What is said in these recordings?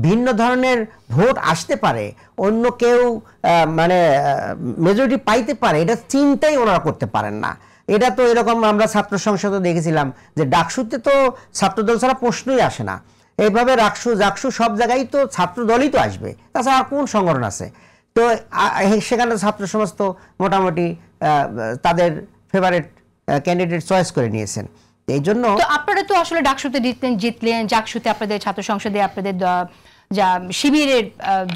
ভিন্ন ধরনের ভোট আসতে পারে, অন্য কেউ মানে মেজরিটি পাইতে পারে, এটা চিন্তাই ওনারা করতে পারেন না। এটা তো এরকম আমরা ছাত্র সংসদে দেখেছিলাম যে ডাকসুতে তো ছাত্রদল ছাড়া প্রশ্নই আসে না। এইভাবে জাকসু সব জায়গায় তো ছাত্রদলই তো আসবে, তাছাড়া আর কোন সংগঠন আছে? তো সেখানে ছাত্র সমাজ তো মোটামুটি তাদের ফেভারিট ক্যান্ডিডেট চয়েস করে নিয়েছেন। এই জন্য আপনারা তো আসলে ডাকসুতে জিতলেন, জাকসুতে আপনাদের ছাত্র সংসদে আপনাদের যা শিবিরের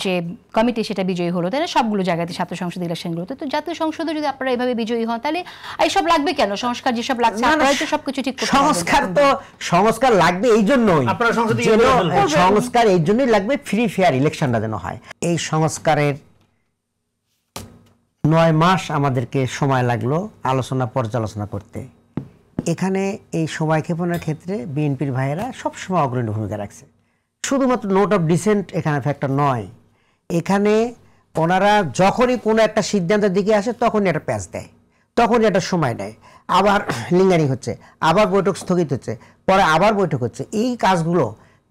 যে কমিটি সেটা বিজয়ী হলো, তাই না? সবগুলো জায়গাতে ছাত্র সংসদ ইলেকশনগুলোতে। তো জাতীয় সংসদে যদি আপনারা এভাবে বিজয়ী হন, তাহলে এইসব লাগবে কেন? সংস্কার যেসব লাগছে আপনারাই তো সবকিছু ঠিক করতে পারবেন। সংস্কার লাগবে এই জন্যই, সংস্কার এই জন্যই লাগবে, ফ্রি ফেয়ার ইলেকশনটা যেন হয়। এই সংস্কারের 9 মাস আমাদেরকে সময় লাগলো আলোচনা পর্যালোচনা করতে। এখানে এই সময় ক্ষেপণের ক্ষেত্রে বিএনপির ভাইয়েরা সবসময় অগ্রণী ভূমিকা রাখছে। শুধুমাত্র নোট অফ ডিসেন্ট এখানে ফ্যাক্টর নয়, এখানে ওনারা যখনই কোনো একটা সিদ্ধান্তের দিকে আসে তখনই একটা প্যাচ দেয়, তখনই একটা সময় নেয়, আবার লিঙ্গারিং হচ্ছে, আবার বৈঠক স্থগিত হচ্ছে, পরে আবার বৈঠক হচ্ছে। এই কাজগুলো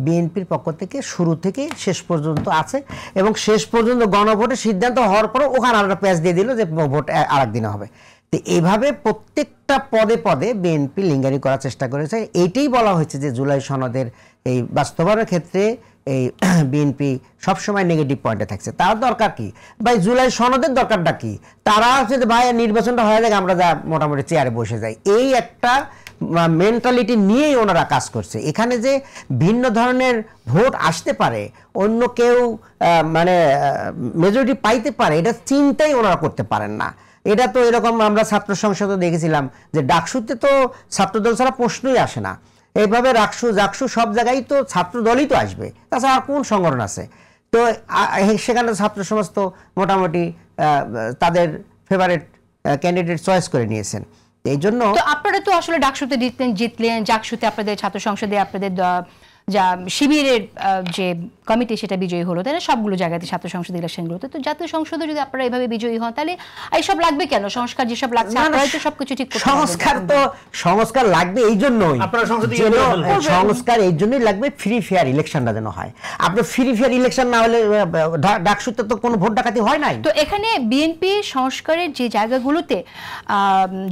বিএনপির পক্ষ থেকে শুরু থেকে শেষ পর্যন্ত আছে, এবং শেষ পর্যন্ত গণভোটের সিদ্ধান্ত হওয়ার পরে ওখানে আরেকটা প্যাচ দিয়ে দিল যে ভোট আরেকদিনে হবে। তো এইভাবে প্রত্যেকটা পদে পদে বিএনপি লিঙ্গারি করার চেষ্টা করেছে। এইটাই বলা হয়েছে যে জুলাই সনদের এই বাস্তবায়নের ক্ষেত্রে এই বিএনপি সবসময় নেগেটিভ পয়েন্টে থাকছে। তার দরকার কি ভাই? জুলাই সনদের দরকারটা কি? তারা হচ্ছে যে ভাই নির্বাচনটা হয়ে যায়, আমরা যা মোটামুটি চেয়ারে বসে যাই, এই একটা মেন্টালিটি নিয়েই ওনারা কাজ করছে। এখানে যে ভিন্ন ধরনের ভোট আসতে পারে, অন্য কেউ মানে মেজরিটি পাইতে পারে, এটা চিন্তাই ওনারা করতে পারেন না। এটা তো এরকম আমরা ছাত্র সংসদে দেখেছিলাম যে ডাকসুতে তো ছাত্রদল ছাড়া প্রশ্নই আসে না। এইভাবে জাকসু সব জায়গায় তো ছাত্রদলই তো আসবে, তাছাড়া আর কোন সংগঠন আছে? তো সেখানে ছাত্র সমাজ তো মোটামুটি তাদের ফেভারিট ক্যান্ডিডেট চয়েস করে নিয়েছেন। এই জন্য আপনারা তো আসলে ডাকসুতে জিতলেন, জাকসুতে আপনাদের ছাত্র সংসদে আপনাদের যা শিবিরের যে কমিটি সেটা বিজয়ী হলো, তাই না? সবগুলো জায়গাতে ছাত্র সংসদ ইলেকশনগুলোতে। তো জাতীয় সংসদে যদি আপনারা এভাবে বিজয়ী হন, তাহলে এইসব লাগবে কেন? সংস্কার যেসব লাগছে আপনারাই তো সবকিছু ঠিক করতে পারবেন। সংস্কার লাগবে এই জন্যই, সংস্কার এই জন্যই লাগবে, ফ্রি ফেয়ার ইলেকশনটা যেন হয়। আপনার ফ্রি ফেয়ার ইলেকশন না হলে ডাকসুতে তো কোনো ভোট ডাকাতি হয় নাই। তো এখানে বিএনপি সংস্কারের যে জায়গাগুলোতে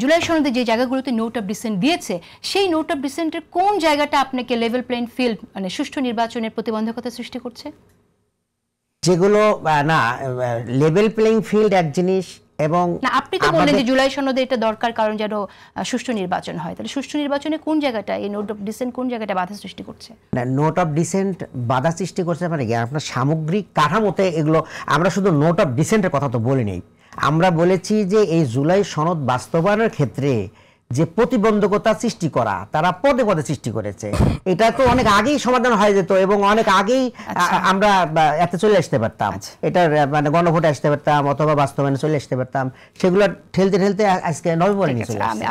জুলাই সনদে যে জায়গাগুলোতে নোট অফ ডিসেন্ট দিয়েছে, সেই নোট অফ ডিসেন্টের কোন জায়গাটা আপনাকে লেভেল প্লেইং ফিল্ড মানে সুষ্ঠু নির্বাচনের প্রতিবন্ধকতা সৃষ্টি করছে? যেগুলো না লেভেল প্লেইং ফিল্ড এক জিনিস, এবং না আপনি তো বললেন যে জুলাই সনদে এটা দরকার কারণ যেন সুষ্ঠু নির্বাচন হয়, তাহলে সুষ্ঠু নির্বাচনে কোন জায়গাটা এই নোট অফ ডিসেন্ট কোন জায়গাটা বাধা সৃষ্টি করছে? না নোট অফ ডিসেন্ট বাধা সৃষ্টি করছে মানে কি আপনার সামগ্রিক কাঠামোতে এগুলো। আমরা শুধু নোট অফ ডিসেন্টের কথা তো বলি নেই, আমরা বলেছি যে এই জুলাই সনদ বাস্তবায়নের ক্ষেত্রে যে প্রতিবন্ধকতা সৃষ্টি করা তারা পদে পদে সৃষ্টি করেছে। এটা তো অনেক আগেই সমাধান হয়ে যেত এবং অনেক আগেই আমরা এতে চলে আসতে পারতাম, এটা মানে গণভোটে আসতে পারতাম অথবা বাস্তবায়নে চলে আসতে পারতাম। সেগুলো ঠেলতে ঠেলতে আজকে নভেম্বরে নিয়ে চলে আসছে।